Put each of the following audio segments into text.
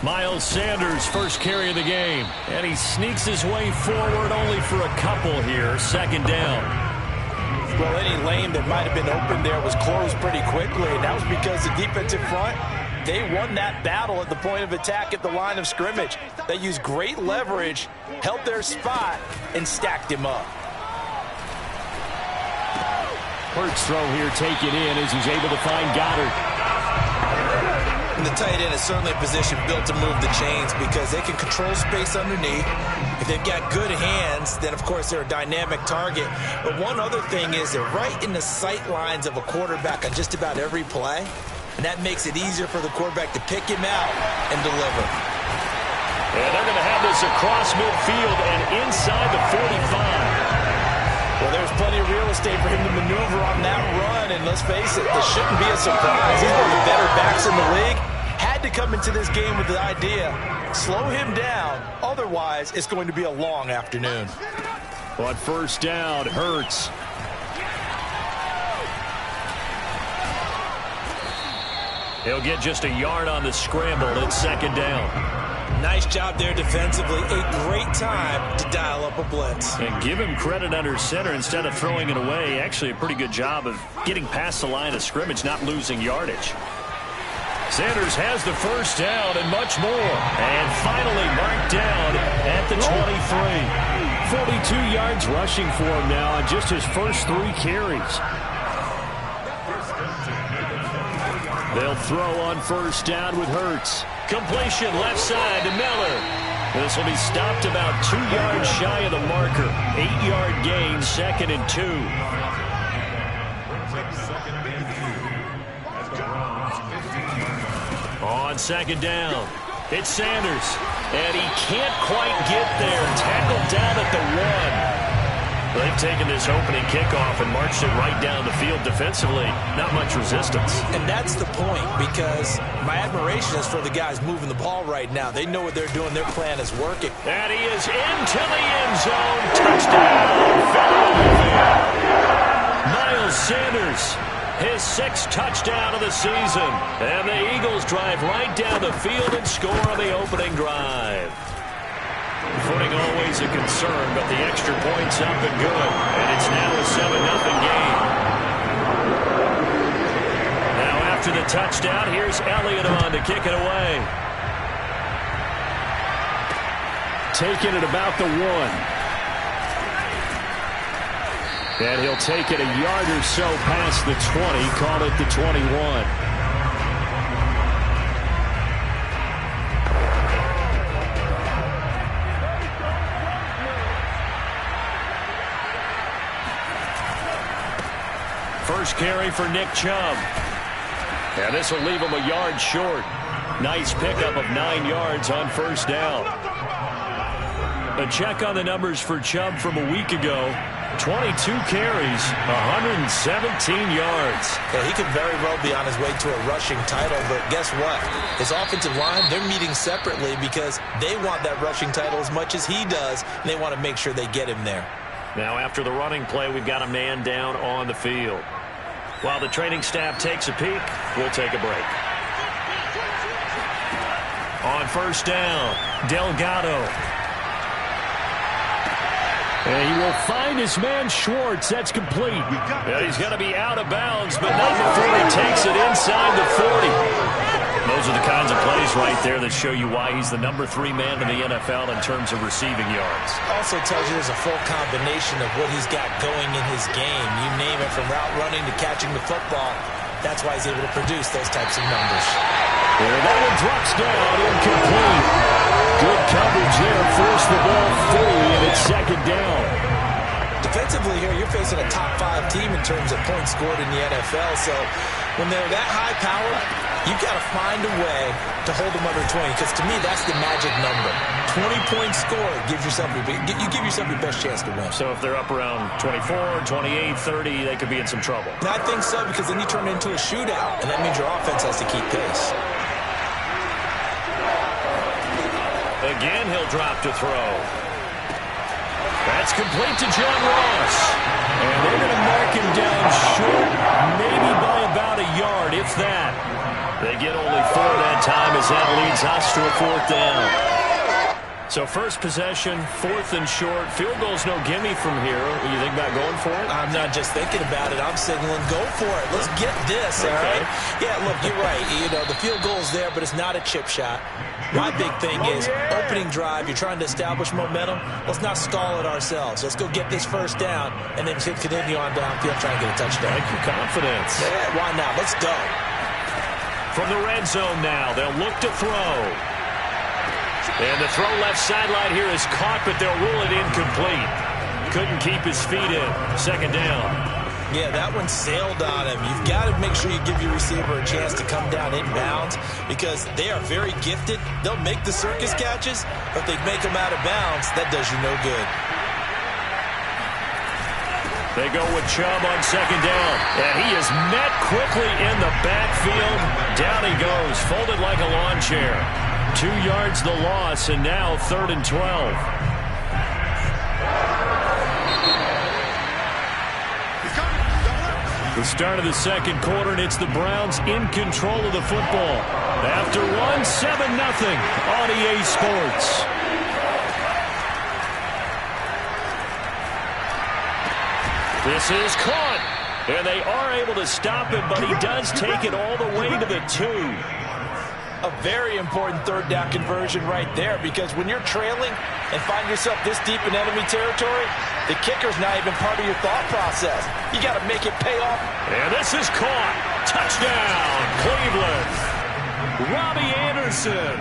Miles Sanders, first carry of the game. And he sneaks his way forward only for a couple here. Second down. Well, any lane that might have been open there was closed pretty quickly, and that was because the defensive front, they won that battle at the point of attack at the line of scrimmage. They used great leverage, held their spot, and stacked him up. Hurts throw here taken in as he's able to find Goddard. And the tight end is certainly a position built to move the chains because they can control space underneath. If they've got good hands, then, of course, they're a dynamic target. But one other thing is they're right in the sight lines of a quarterback on just about every play, and that makes it easier for the quarterback to pick him out and deliver. And they're going to have this across midfield and inside the 45. Well, there's plenty of real estate for him to maneuver on that run, and let's face it, this shouldn't be a surprise. He's one of the better backs in the league. Had to come into this game with the idea, slow him down, otherwise it's going to be a long afternoon. On first down, Hurts. He'll get just a yard on the scramble. It's second down. Nice job there defensively. A great time to dial up a blitz. And give him credit under center instead of throwing it away. Actually, a pretty good job of getting past the line of scrimmage, not losing yardage. Sanders has the first down and much more. And finally marked down at the 23. 42 yards rushing for him now on just his first 3 carries. They'll throw on first down with Hurts. Completion left side to Miller. This will be stopped about 2 yards shy of the marker. 8-yard gain, second and 2. On second down, it's Sanders. And he can't quite get there. Tackled down at the 1. They've taken this opening kickoff and marched it right down the field defensively. Not much resistance. And that's the point, because my admiration is for the guys moving the ball right now. They know what they're doing. Their plan is working. And he is into the end zone. Touchdown, Philadelphia. Miles Sanders, his 6th touchdown of the season. And the Eagles drive right down the field and score on the opening drive. Footing always a concern, but the extra point's up and good. And it's now a 7-0 game. Now after the touchdown, here's Elliott on to kick it away. Taking it about the 1. And he'll take it a yard or so past the 20, call it the 21. First carry for Nick Chubb. And this will leave him a yard short. Nice pickup of 9 yards on first down. A check on the numbers for Chubb from a week ago. 22 carries, 117 yards. Yeah, he could very well be on his way to a rushing title, but guess what? His offensive line, they're meeting separately because they want that rushing title as much as he does, and they want to make sure they get him there. Now after the running play, we've got a man down on the field. While the training staff takes a peek, we'll take a break. On first down, Delgado. And he will find his man Schwartz. That's complete. Yeah, he's going to be out of bounds, but not before he takes it inside the 40. Those are the kinds of plays right there that show you why he's the number 3 man in the NFL in terms of receiving yards. Also tells you there's a full combination of what he's got going in his game. You name it, from route running to catching the football. That's why he's able to produce those types of numbers. And that one drops down, incomplete. Good coverage there, forced the ball free, and it's second down. Defensively here, you're facing a top 5 team in terms of points scored in the NFL, so when they're that high power, you've got to find a way to hold them under 20, because to me, that's the magic number. 20 points scored, you give yourself your best chance to win. So if they're up around 24, 28, 30, they could be in some trouble. And I think so, because then you turn it into a shootout, and that means your offense has to keep pace. Again, he'll drop to throw. That's complete to John Ross. And they're going to mark him down short, maybe by about a yard, if that. They get only 4 that time as that leads us to a 4th down. So first possession, 4th and short. Field goal's no gimme from here. What do you think about going for it? I'm not just thinking about it. I'm signaling, go for it. Let's get this, all right? Yeah, look, you're right. You know, the field goal's there, but it's not a chip shot. My big thing is opening drive. You're trying to establish momentum. Let's not stall it ourselves. Let's go get this first down and then continue on downfield, try and get a touchdown. Like your confidence. Yeah, why not? Let's go. From the red zone now, they'll look to throw. And the throw left sideline here is caught, but they'll rule it incomplete. Couldn't keep his feet in. 2nd down. Yeah, that one sailed on him. You've got to make sure you give your receiver a chance to come down inbounds because they are very gifted. They'll make the circus catches, but if they make them out of bounds, that does you no good. They go with Chubb on 2nd down. And he is met quickly in the backfield. Down he goes, folded like a lawn chair. 2 yards the loss, and now 3rd and 12. The start of the 2nd quarter, and it's the Browns in control of the football. After one, 7-0 on EA Sports. This is caught, and they are able to stop him, but he does take it all the way to the 2. A very important 3rd down conversion right there because when you're trailing and find yourself this deep in enemy territory, the kicker's not even part of your thought process. You got to make it pay off. And this is caught. Touchdown, Cleveland. Robbie Anderson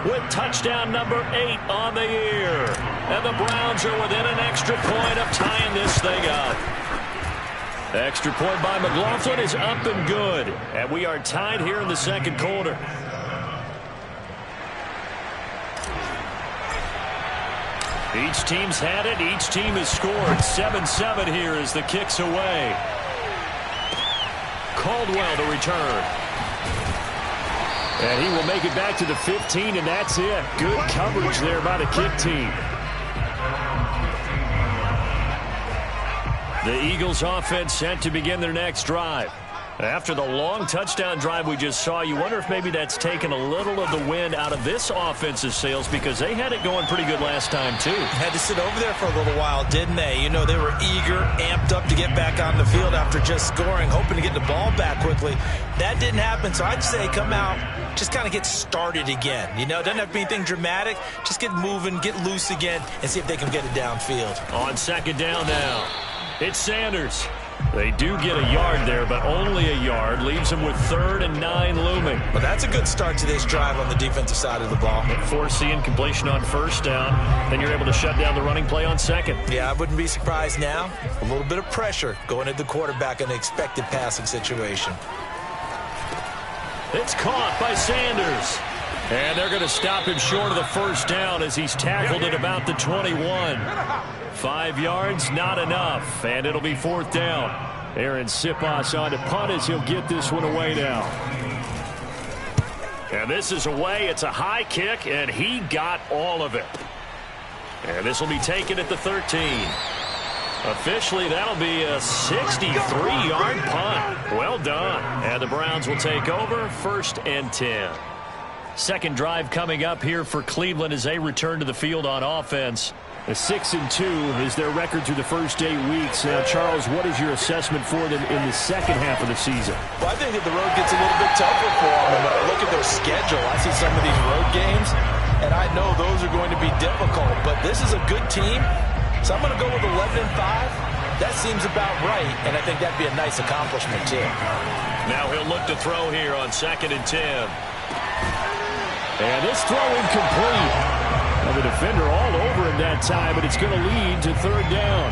with touchdown number 8 on the year. And the Browns are within an extra point of tying this thing up. Extra point by McLaughlin is up and good. And we are tied here in the 2nd quarter. Each team's had it. Each team has scored. 7-7 here as the kick's away. Caldwell to return. And he will make it back to the 15, and that's it. Good coverage there by the kick team. The Eagles offense set to begin their next drive. After the long touchdown drive we just saw, you wonder if maybe that's taken a little of the wind out of this offensive sails because they had it going pretty good last time, too. Had to sit over there for a little while, didn't they? You know, they were eager, amped up to get back on the field after just scoring, hoping to get the ball back quickly. That didn't happen, so I'd say come out, just kind of get started again. You know, it doesn't have to be anything dramatic. Just get moving, get loose again, and see if they can get it downfield. On 2nd down now, it's Sanders. They do get a yard there, but only a yard. Leaves them with 3rd and 9 looming. Well, that's a good start to this drive on the defensive side of the ball. Force the incompletion on 1st down. Then you're able to shut down the running play on 2nd. Yeah, I wouldn't be surprised now. A little bit of pressure going at the quarterback in an expected passing situation. It's caught by Sanders. And they're going to stop him short of the 1st down as he's tackled at about the 21. 5 yards, not enough. And it'll be 4th down. Aaron Siposs on to punt as he'll get this one away now. And this is away. It's a high kick, and he got all of it. And this will be taken at the 13. Officially, that'll be a 63-yard punt. Well done. And the Browns will take over 1st and 10. 2nd drive coming up here for Cleveland as they return to the field on offense. A 6-2 is their record through the first 8 weeks. Now, Charles, what is your assessment for them in the second half of the season? Well, I think that the road gets a little bit tougher for them. When I look at their schedule, I see some of these road games, and I know those are going to be difficult. But this is a good team, so I'm going to go with 11-5. That seems about right, and I think that'd be a nice accomplishment, too. Now he'll look to throw here on 2nd and 10. And this throw incomplete. Now the defender all over him that time, but it's going to lead to 3rd down.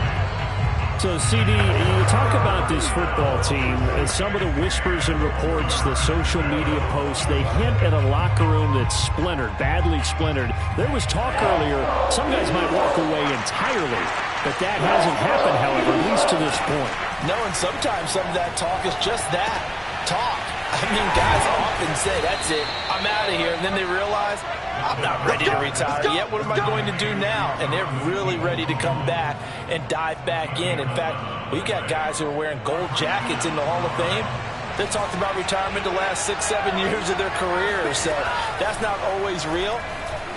So, CD, you talk about this football team and some of the whispers and reports, the social media posts, they hint at a locker room that's splintered, badly splintered. There was talk earlier, some guys might walk away entirely, but that hasn't happened, however, at least to this point. No, and sometimes some of that talk is just that, talk. I mean, guys often say, that's it, I'm out of here, and then they realize, I'm not ready to retire yet. What am I going to do now? And they're really ready to come back and dive back in. In fact, we got guys who are wearing gold jackets in the Hall of Fame. They talked about retirement the last 6-7 years of their career, so that's not always real.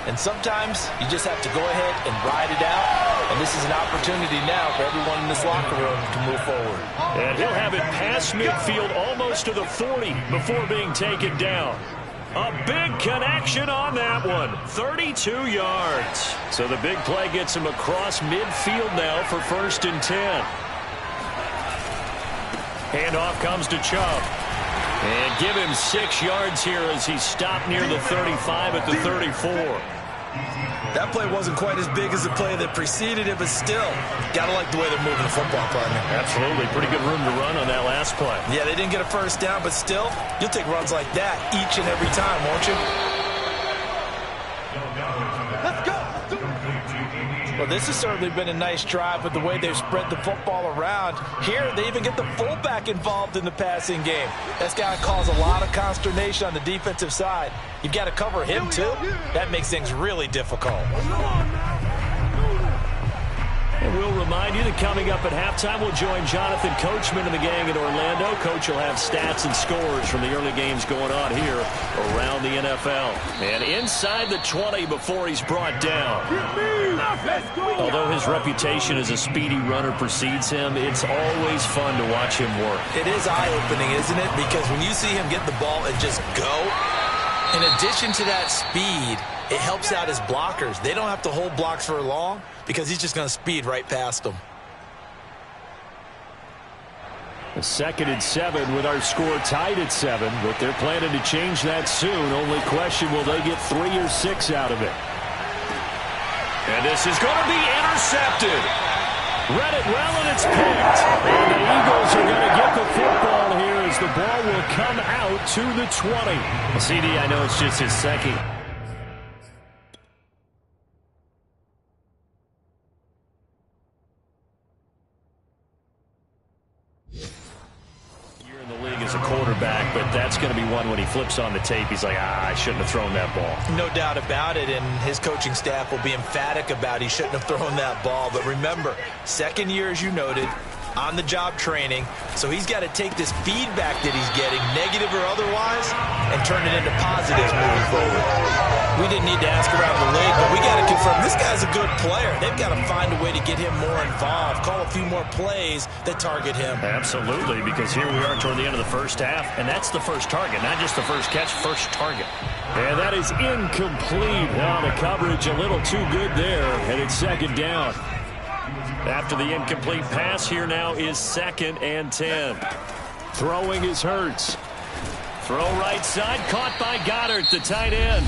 And sometimes you just have to go ahead and ride it out. And this is an opportunity now for everyone in this locker room to move forward. And he'll have it past midfield almost to the 40 before being taken down. A big connection on that one. 32 yards. So the big play gets him across midfield now for 1st and 10. Handoff comes to Chubb. And give him 6 yards here as he stopped near the 35 at the 34. That play wasn't quite as big as the play that preceded it, but still, got to like the way they're moving the football, partner. Absolutely. Pretty good room to run on that last play. Yeah, they didn't get a first down, but still, you'll take runs like that each and every time, won't you? Let's go. Well, this has certainly been a nice drive with the way they've spread the football around. Here, they even get the fullback involved in the passing game. That's got to cause a lot of consternation on the defensive side. You've got to cover him, too. That makes things really difficult. And we'll remind you that coming up at halftime, we'll join Jonathan Coachman and the gang in Orlando. Coach will have stats and scores from the early games going on here around the NFL. And inside the 20 before he's brought down. Although his reputation as a speedy runner precedes him, it's always fun to watch him work. It is eye-opening, isn't it? Because when you see him get the ball and just go, in addition to that speed, it helps out his blockers. They don't have to hold blocks for long because he's just going to speed right past them. A 2nd and 7 with our score tied at 7, but they're planning to change that soon. Only question, will they get 3 or 6 out of it? And this is going to be intercepted. Read it well, and it's picked. And the Eagles are going to get the football here as the ball will come out to the 20. Well, CD, I know it's just his second. As a quarterback, but that's going to be one when he flips on the tape, he's like, I shouldn't have thrown that ball. No doubt about it, and his coaching staff will be emphatic about he shouldn't have thrown that ball. But remember, 2nd year, as you noted, on-the-job training, so he's got to take this feedback that he's getting, negative or otherwise, and turn it into positives moving forward. We didn't need to ask around the league, but we got to confirm this guy's a good player. They've got to find a way to get him more involved, call a few more plays that target him. Absolutely, because here we are toward the end of the first half, and that's the first target, not just the first catch, first target. And that is incomplete. Now the coverage a little too good there, and it's 2nd down. After the incomplete pass, here now is 2nd and 10. Throwing is Hurts. Throw right side, caught by Goddard, the tight end.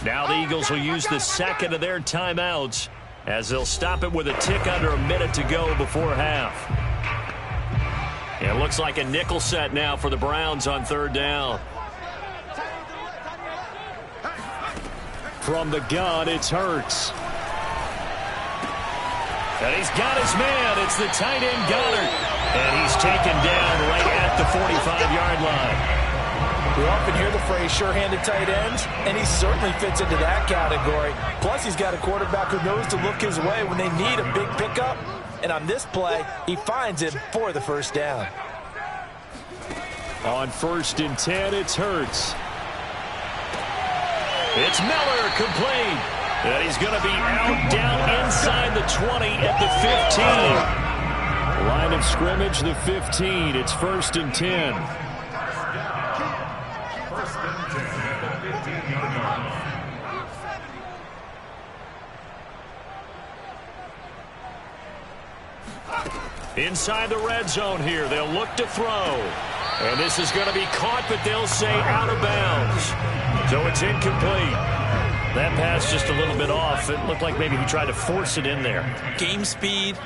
Now the Eagles will use the 2nd of their timeouts as they'll stop it with a tick under a minute to go before half. It looks like a nickel set now for the Browns on 3rd down. From the gun, it's Hurts. And he's got his man. It's the tight end Goddard. And he's taken down right at the 45-yard line. We often hear the phrase sure-handed tight ends, and he certainly fits into that category. Plus, he's got a quarterback who knows to look his way when they need a big pickup. And on this play, he finds him for the 1st down. On 1st and 10, it's Hurts. It's Miller, complete. And he's going to be out down inside the 20 at the 15. Line of scrimmage, the 15. It's 1st and 10. Inside the red zone here. They'll look to throw. And this is going to be caught, but they'll say out of bounds. So it's incomplete. That pass just a little bit off. It looked like maybe he tried to force it in there. Game speed,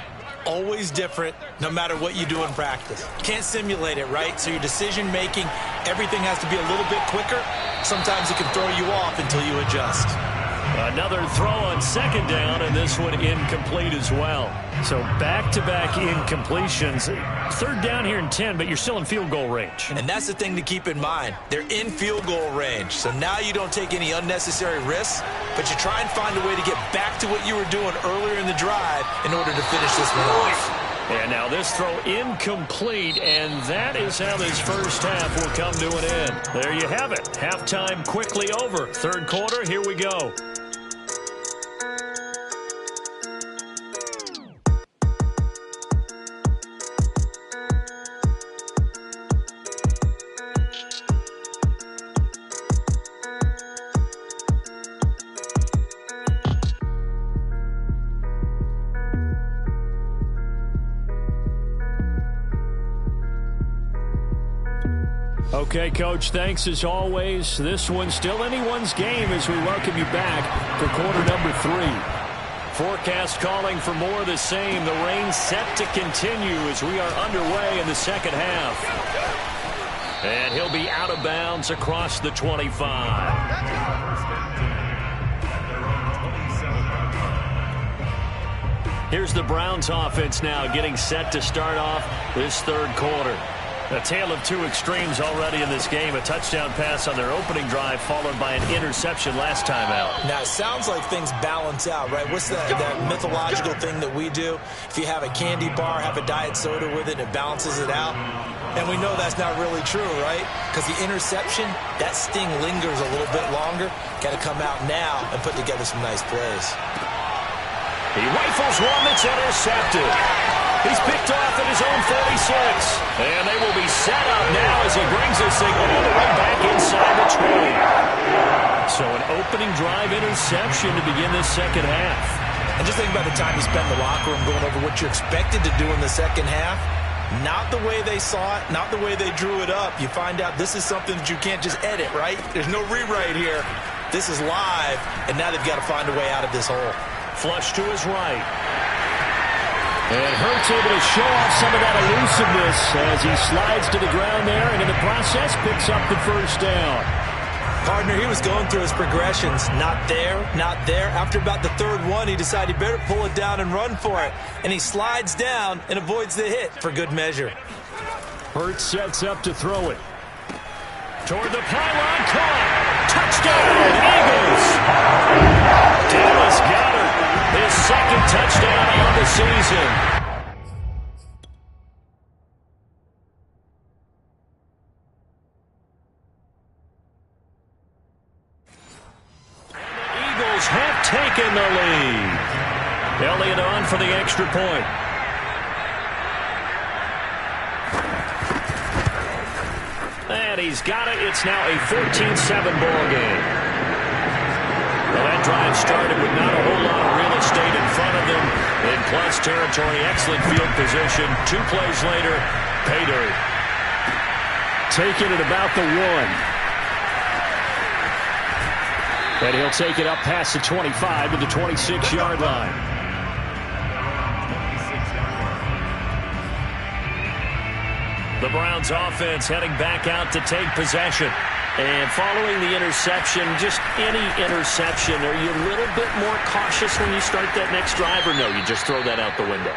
always different, no matter what you do in practice. Can't simulate it, right? So your decision-making, everything has to be a little bit quicker. Sometimes it can throw you off until you adjust. Another throw on 2nd down, and this one incomplete as well. So back-to-back incompletions. 3rd down here in 10, but you're still in field goal range. And that's the thing to keep in mind. They're in field goal range. So now you don't take any unnecessary risks, but you try and find a way to get back to what you were doing earlier in the drive in order to finish this one off. And now this throw incomplete, and that is how this first half will come to an end. There you have it. Halftime quickly over. Third quarter, here we go. Okay, Coach, thanks as always. This one's still anyone's game as we welcome you back for quarter number 3. Forecast calling for more of the same. The rain set to continue as we are underway in the second half. And he'll be out of bounds across the 25. Here's the Browns offense now getting set to start off this third quarter. A tale of two extremes already in this game. A touchdown pass on their opening drive followed by an interception last time out. Now, it sounds like things balance out, right? What's that mythological thing that we do? If you have a candy bar, have a diet soda with it, it balances it out. And we know that's not really true, right? Because the interception, that sting lingers a little bit longer. Got to come out now and put together some nice plays. He rifles one that's intercepted. He's picked off at his own 46. And they will be set up now as he brings this thing all the way back inside the 20. So an opening drive interception to begin this second half. And just think about the time you spend in the locker room going over what you're expected to do in the second half. Not the way they saw it, not the way they drew it up. You find out this is something that you can't just edit, right? There's no rewrite here. This is live, and now they've got to find a way out of this hole. Flush to his right. And Hurts able to show off some of that elusiveness as he slides to the ground there, and in the process picks up the first down. Partner, he was going through his progressions. Not there, not there. After about the third one, he decided he better pull it down and run for it. And he slides down and avoids the hit for good measure. Hurts sets up to throw it. Toward the pylon, caught. Touchdown, Eagles. Dallas Goedert, his second touchdown on the season. And the Eagles have taken the lead. Elliott on for the extra point. And he's got it. It's now a 14-7 ball game. Well, that drive started with not a whole lot of real estate in front of them. In plus territory, excellent field position. 2 plays later, pay dirt. Taking it about the 1. And he'll take it up past the 25 to the 26-yard line. The Browns offense heading back out to take possession. And following the interception, just any interception, are you a little bit more cautious when you start that next drive, or no, you just throw that out the window?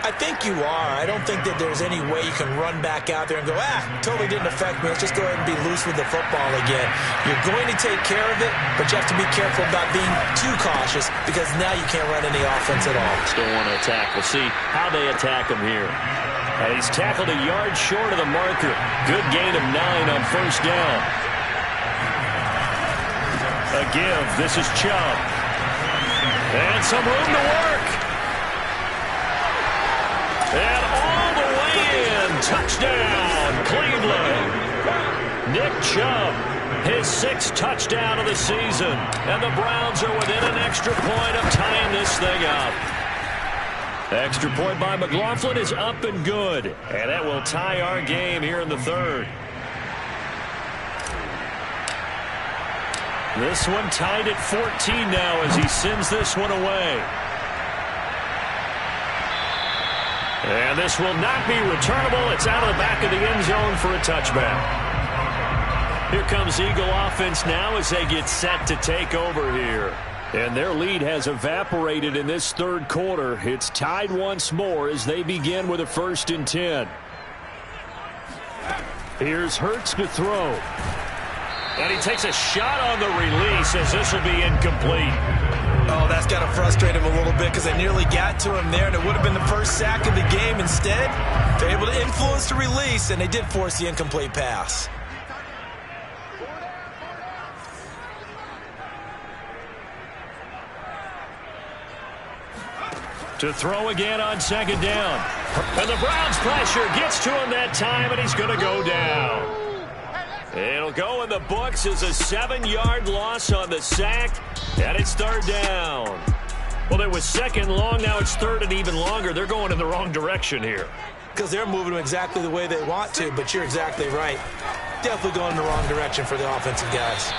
I think you are. I don't think that there's any way you can run back out there and go, totally didn't affect me. Let's just go ahead and be loose with the football again. You're going to take care of it, but you have to be careful about being too cautious because now you can't run any offense at all. Still want to attack. We'll see how they attack him here. And he's tackled a yard short of the marker. Good gain of 9 on first down. A give. This is Chubb. And some room to work. And all the way in. Touchdown, Cleveland. Nick Chubb, his 6th touchdown of the season. And the Browns are within an extra point of tying this thing up. Extra point by McLaughlin is up and good. And that will tie our game here in the third. This one tied at 14 now as he sends this one away. And this will not be returnable. It's out of the back of the end zone for a touchback. Here comes Eagle offense now as they get set to take over here. And their lead has evaporated in this third quarter. It's tied once more as they begin with a 1st and 10. Here's Hurts to throw. And he takes a shot on the release as this will be incomplete. Oh, that's got to frustrate him a little bit because they nearly got to him there, and it would have been the first sack of the game. Instead, they're able to influence the release, and they did force the incomplete pass. To throw again on second down. And the Browns pressure gets to him that time, and he's going to go down. It'll go in the books as a 7-yard loss on the sack, and it's third down. Well, it was second long, now it's third and even longer. They're going in the wrong direction here. Because they're moving exactly the way they want to, but you're exactly right. Definitely going in the wrong direction for the offensive guys.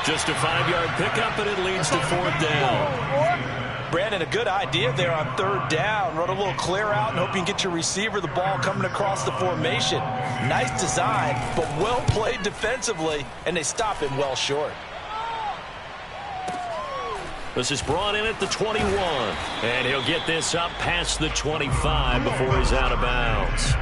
Just a 5-yard pickup, and it leads to fourth down. Brandon, a good idea there on third down. Run a little clear out and hope you can get your receiver the ball coming across the formation. Nice design, but well played defensively, and they stop him well short. This is brought in at the 21, and he'll get this up past the 25 before he's out of bounds.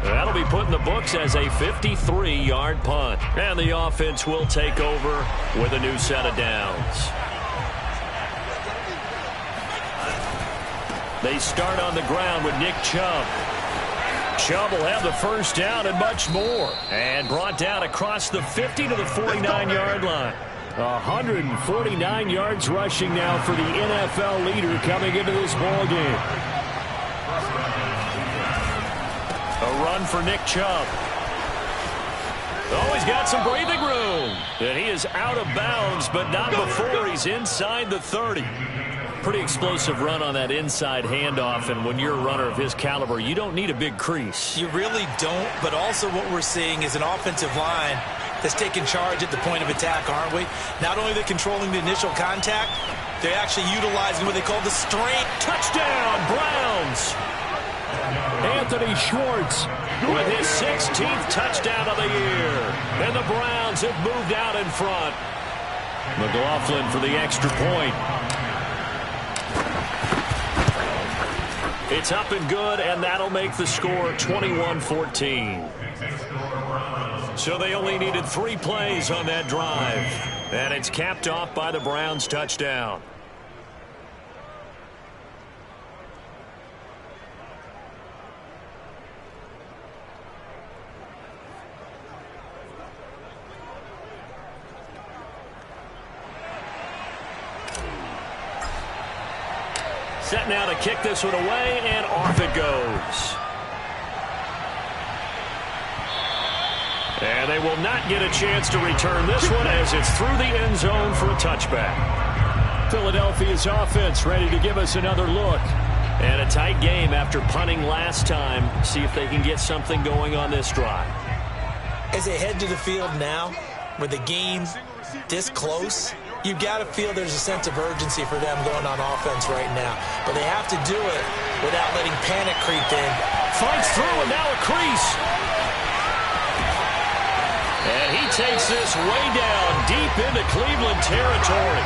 That'll be put in the books as a 53-yard punt, and the offense will take over with a new set of downs. They start on the ground with Nick Chubb. Chubb will have the first down and much more. And brought down across the 50 to the 49-yard line. 149 yards rushing now for the NFL leader coming into this ball game. A run for Nick Chubb. Oh, he's got some breathing room. And he is out of bounds, but not before he's inside the 30. Pretty explosive run on that inside handoff, and when you're a runner of his caliber, you don't need a big crease. You really don't, but also what we're seeing is an offensive line that's taking charge at the point of attack, aren't we? Not only are they controlling the initial contact, they're actually utilizing what they call the strain. Touchdown, Browns! Anthony Schwartz with his 16th touchdown of the year. And the Browns have moved out in front. McLaughlin for the extra point. It's up and good, and that'll make the score 21-14. So they only needed 3 plays on that drive. And it's capped off by the Browns' touchdown. Set now to kick this one away, and off it goes. And they will not get a chance to return this one as it's through the end zone for a touchback. Philadelphia's offense ready to give us another look. And a tight game after punting last time. See if they can get something going on this drive. As they head to the field now, with the game this close, you've got to feel there's a sense of urgency for them going on offense right now. But they have to do it without letting panic creep in. Fights through, and now a crease. And he takes this way down deep into Cleveland territory.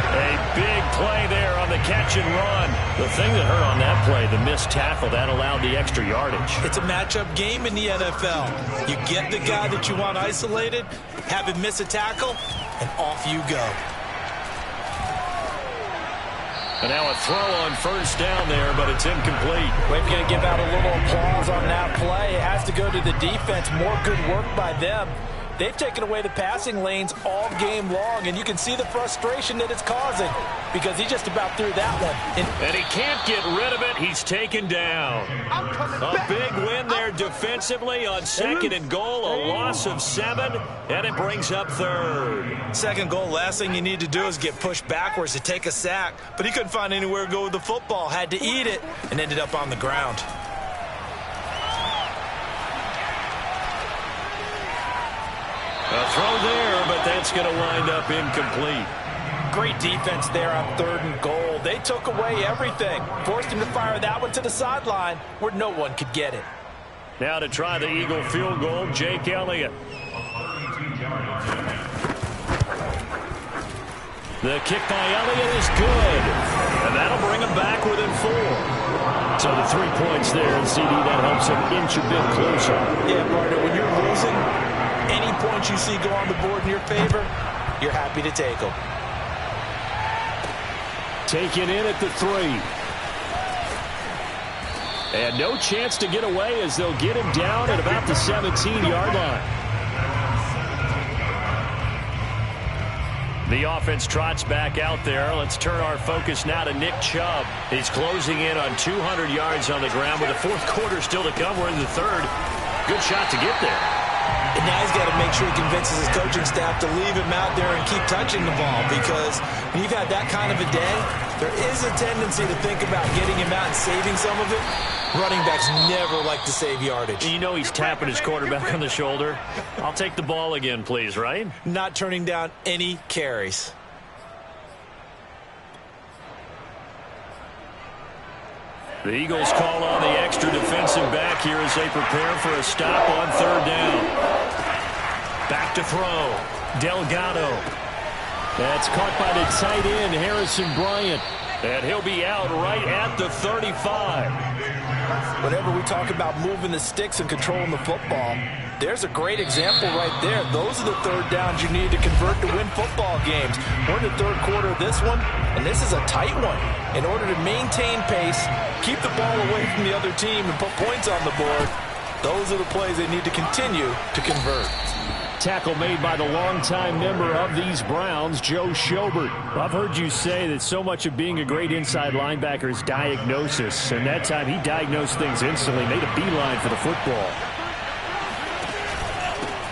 A big play there on the catch and run. The thing that hurt on that play, the missed tackle, that allowed the extra yardage. It's a matchup game in the NFL. You get the guy that you want isolated, have him miss a tackle, and off you go. And now a throw on first down there, but it's incomplete. We're going to give out a little applause on that play. It has to go to the defense. More good work by them. They've taken away the passing lanes all game long, and you can see the frustration that it's causing because he just about threw that one. And he can't get rid of it. He's taken down. A big win there defensively on second and goal, a loss of 7, and it brings up third. Second goal, last thing you need to do is get pushed backwards to take a sack, but he couldn't find anywhere to go with the football, had to eat it, and ended up on the ground. A throw there, but that's going to wind up incomplete. Great defense there on third and goal. They took away everything. Forced him to fire that one to the sideline where no one could get it. Now to try the Eagle field goal, Jake Elliott. The kick by Elliott is good. And that'll bring him back within 4. So the 3 points there, and CD, that helps him inch a bit closer. Yeah, partner, when you're losing, any points you see go on the board in your favor, you're happy to take them. Taken in at the 3. And no chance to get away as they'll get him down at about the 17-yard line. The offense trots back out there. Let's turn our focus now to Nick Chubb. He's closing in on 200 yards on the ground with the fourth quarter still to come. We're in the third. Good shot to get there. And now he's got to make sure he convinces his coaching staff to leave him out there and keep touching the ball, because when you've had that kind of a day, there is a tendency to think about getting him out and saving some of it. Running backs never like to save yardage. You know he's tapping his quarterback on the shoulder. I'll take the ball again, please, right? Not turning down any carries. The Eagles call on the extra defensive back here as they prepare for a stop on third down. Back to throw. Delgado. That's caught by the tight end, Harrison Bryant. And he'll be out right at the 35. Whenever we talk about moving the sticks and controlling the football, there's a great example right there. Those are the third downs you need to convert to win football games. We're in the third quarter of this one, and this is a tight one. In order to maintain pace, keep the ball away from the other team, and put points on the board, those are the plays they need to continue to convert. Tackle made by the longtime member of these Browns, Joe Schobert. I've heard you say that so much of being a great inside linebacker is diagnosis, and that time he diagnosed things instantly, made a beeline for the football.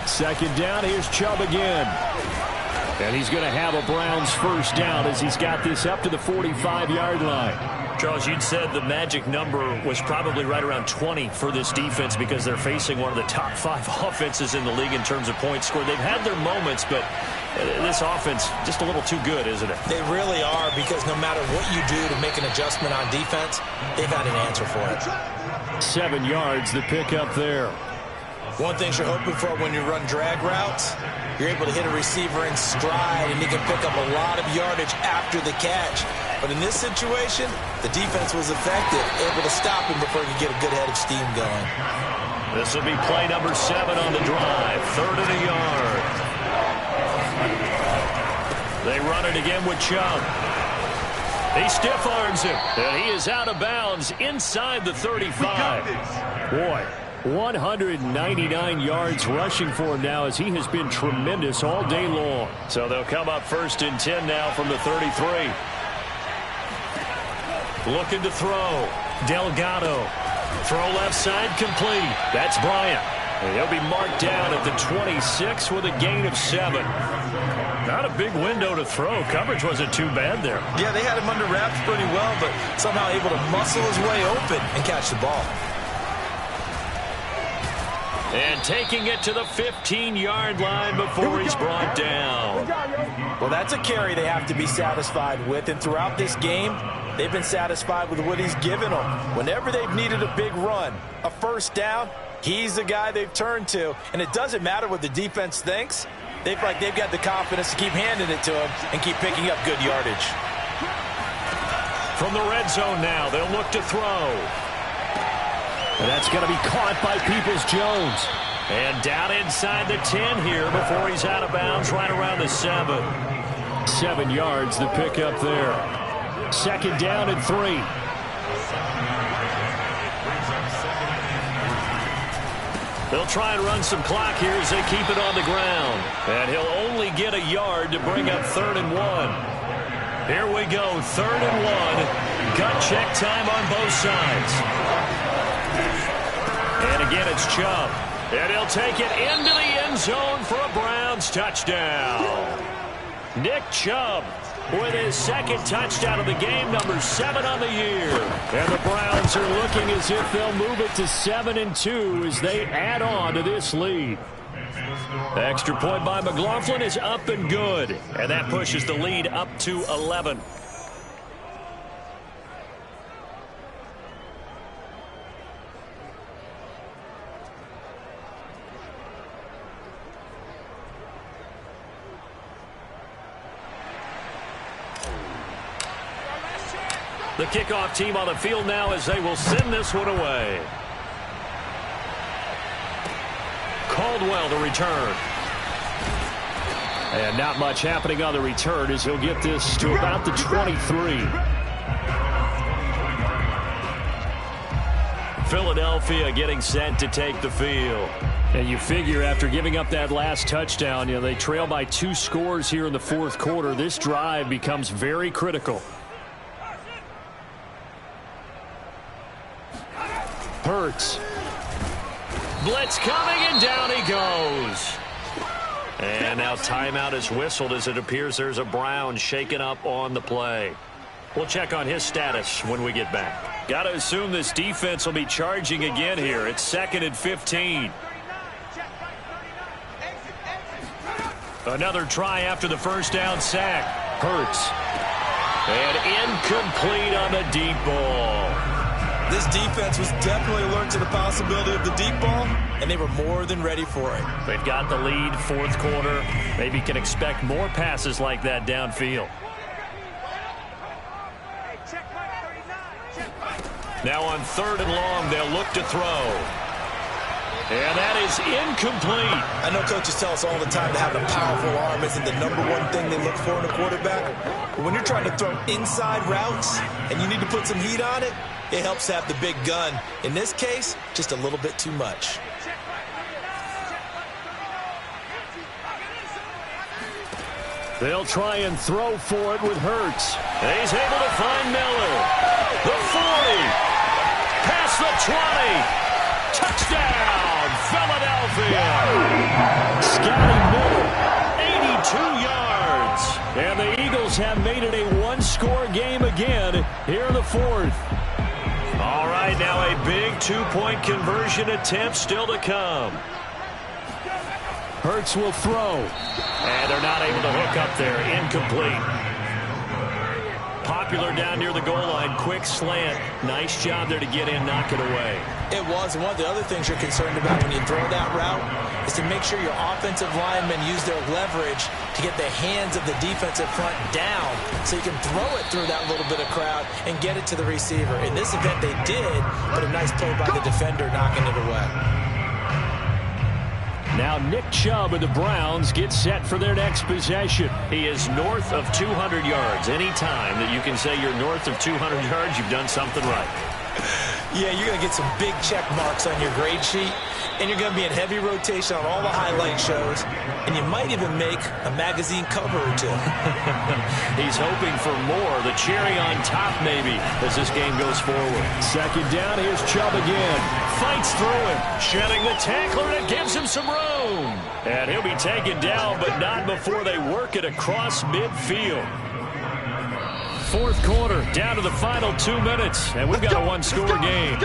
Second down, here's Chubb again. And he's going to have a Browns first down as he's got this up to the 45-yard line. Charles, you'd said the magic number was probably right around 20 for this defense because they're facing one of the top 5 offenses in the league in terms of points scored. They've had their moments, but this offense just a little too good, isn't it? They really are, because no matter what you do to make an adjustment on defense, they've had an answer for it. 7 yards, the pickup there. One thing you're hoping for when you run drag routes, you're able to hit a receiver in stride, and he can pick up a lot of yardage after the catch. But in this situation, the defense was effective, able to stop him before he could get a good head of steam going. This will be play number 7 on the drive. 3rd and a yard. They run it again with Chubb. He stiff arms him, and he is out of bounds inside the 35. Boy, 199 yards rushing for him now as he has been tremendous all day long. So they'll come up 1st and 10 now from the 33. Looking to throw. Delgado. Throw left side complete. That's Bryant. And he'll be marked down at the 26 with a gain of 7. Not a big window to throw. Coverage wasn't too bad there. Yeah, they had him under wraps pretty well, but somehow able to muscle his way open and catch the ball. And taking it to the 15-yard line before he's brought down. Well, that's a carry they have to be satisfied with. And throughout this game, they've been satisfied with what he's given them. Whenever they've needed a big run, a first down, he's the guy they've turned to. And it doesn't matter what the defense thinks. They've got the confidence to keep handing it to him and keep picking up good yardage. From the red zone now, they'll look to throw. And that's going to be caught by Peoples-Jones. And down inside the 10 here before he's out of bounds right around the 7. 7 yards, the pickup there. 2nd down and 3. They'll try and run some clock here as they keep it on the ground. And he'll only get a yard to bring up 3rd and 1. Here we go, 3rd and 1. Gut check time on both sides. And again, it's Chubb. And he'll take it into the end zone for a Browns touchdown. Nick Chubb with his 2nd touchdown of the game, number 7 on the year. And the Browns are looking as if they'll move it to 7-2 as they add on to this lead. The extra point by McLaughlin is up and good. And that pushes the lead up to 11. The kickoff team on the field now as they will send this one away. Caldwell to return. And not much happening on the return as he'll get this to about the 23. Philadelphia getting set to take the field. And you figure after giving up that last touchdown, they trail by 2 scores here in the fourth quarter. This drive becomes very critical. Hurts. Blitz coming, and down he goes. And now timeout is whistled as it appears there's a Brown shaken up on the play. We'll check on his status when we get back. Got to assume this defense will be charging again here. It's 2nd and 15. Another try after the first down sack. Hurts. And incomplete on the deep ball. This defense was definitely alert to the possibility of the deep ball, and they were more than ready for it. They've got the lead, fourth quarter. Maybe can expect more passes like that downfield. Now on 3rd and long, they'll look to throw. And that is incomplete. I know coaches tell us all the time that having a powerful arm isn't the #1 thing they look for in a quarterback. But when you're trying to throw inside routes and you need to put some heat on it, it helps have the big gun. In this case, just a little bit too much. They'll try and throw for it with Hurts. And he's able to find Miller. The 40. Past the 20. Touchdown, Philadelphia. Scotty Miller, 82 yards. And the Eagles have made it a 1-score game again here in the fourth. All right, now a big 2-point conversion attempt still to come. Hurts will throw. And they're not able to hook up there. Incomplete. Popular down near the goal line. Quick slant. Nice job there to get in, knock it away. It was, and one of the other things you're concerned about when you throw that route is to make sure your offensive linemen use their leverage to get the hands of the defensive front down so you can throw it through that little bit of crowd and get it to the receiver. In this event, they did, but a nice play by the defender knocking it away. Now Nick Chubb of the Browns gets set for their next possession. He is north of 200 yards. Any time that you can say you're north of 200 yards, you've done something right. Yeah, you're going to get some big check marks on your grade sheet, and you're going to be in heavy rotation on all the highlight shows, and you might even make a magazine cover or two. He's hoping for more, the cherry on top maybe, as this game goes forward. 2nd down, here's Chubb again. Fights through him, shedding the tackler, and it gives him some room. And he'll be taken down, but not before they work it across midfield. Fourth quarter, down to the final 2 minutes, and we've got a 1-score game.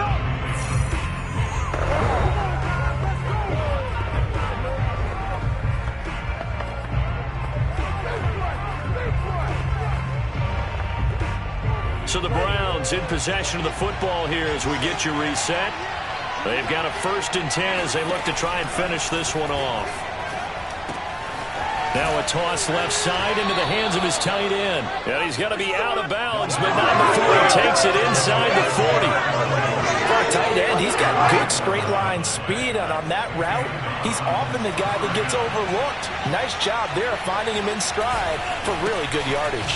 So the Browns in possession of the football here as we get you reset. They've got a 1st and 10 as they look to try and finish this one off. Now a toss left side into the hands of his tight end. And he's got to be out of bounds, but not before he takes it inside the 40. For a tight end, he's got good straight line speed, and on that route, he's often the guy that gets overlooked. Nice job there finding him in stride for really good yardage.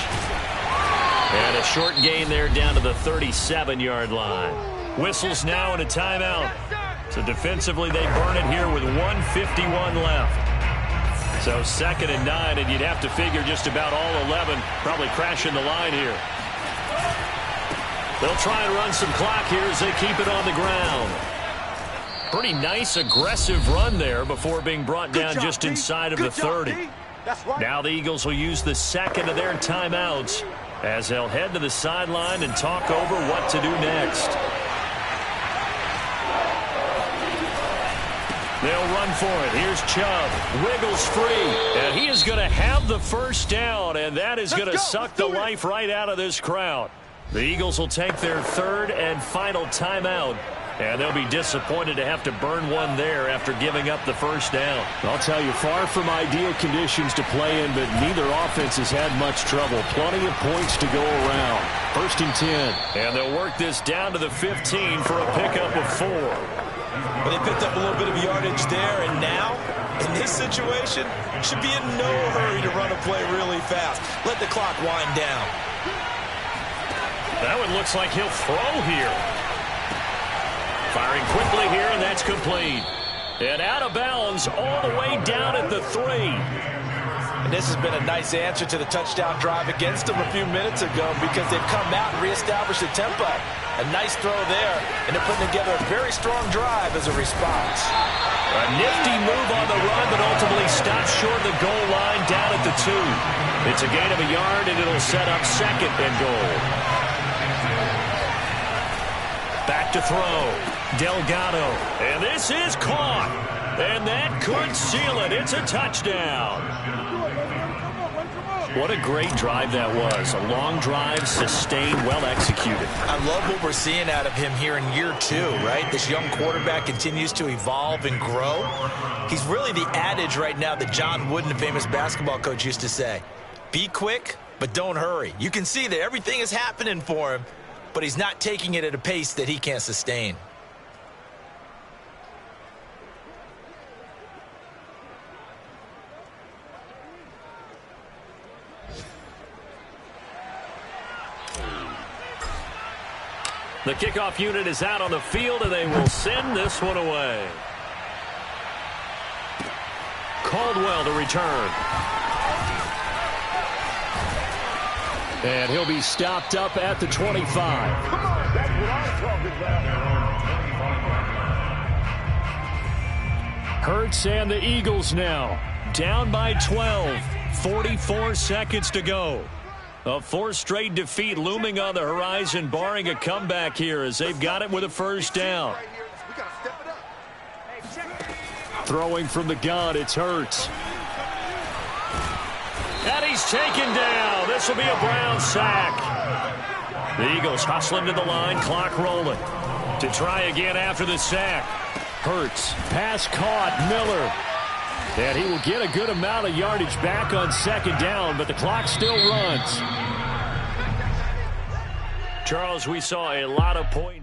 And a short gain there down to the 37-yard line. Whistles now and a timeout. So defensively, they burn it here with 1:51 left. So 2nd and 9, and you'd have to figure just about all 11 probably crashing the line here. They'll try and run some clock here as they keep it on the ground. Pretty nice, aggressive run there before being brought down just inside of the 30. Now the Eagles will use the 2nd of their timeouts as they'll head to the sideline and talk over what to do next. They'll run for it. Here's Chubb. Wiggles free. And he is going to have the first down, and that is going to suck the life right out of this crowd. The Eagles will take their 3rd and final timeout, and they'll be disappointed to have to burn one there after giving up the first down. I'll tell you, far from ideal conditions to play in, but neither offense has had much trouble. Plenty of points to go around. 1st and 10. And they'll work this down to the 15 for a pickup of 4. But they picked up a little bit of yardage there, and now in this situation, should be in no hurry to run a play really fast. Let the clock wind down. That one looks like he'll throw here. Firing quickly here, and that's complete. And out of bounds all the way down at the 3. And this has been a nice answer to the touchdown drive against them a few minutes ago because they've come out and reestablished the tempo. A nice throw there, and they're putting together a very strong drive as a response. A nifty move on the run, but ultimately stops short of the goal line down at the 2. It's a gain of a yard, and it'll set up 2nd and goal. Back to throw. Delgado. And this is caught. And that could seal it. It's a touchdown. What a great drive that was. A long drive, sustained, well executed. I love what we're seeing out of him here in year 2, right? This young quarterback continues to evolve and grow. He's really the adage right now that John Wooden, the famous basketball coach, used to say. Be quick, but don't hurry. You can see that everything is happening for him, but he's not taking it at a pace that he can't sustain. The kickoff unit is out on the field, and they will send this one away. Caldwell to return. And he'll be stopped up at the 25. Come on, that's what I'm talking about. Hurts and the Eagles now down by 12. 44 seconds to go. A 4th straight defeat looming on the horizon, barring a comeback here as they've got it with a first down. Throwing from the gun, it's Hurts. And he's taken down. This will be a Brown sack. The Eagles hustling to the line, clock rolling. To try again after the sack. Hurts, pass caught, Miller. And he will get a good amount of yardage back on 2nd down, but the clock still runs. Charles, we saw a lot of points.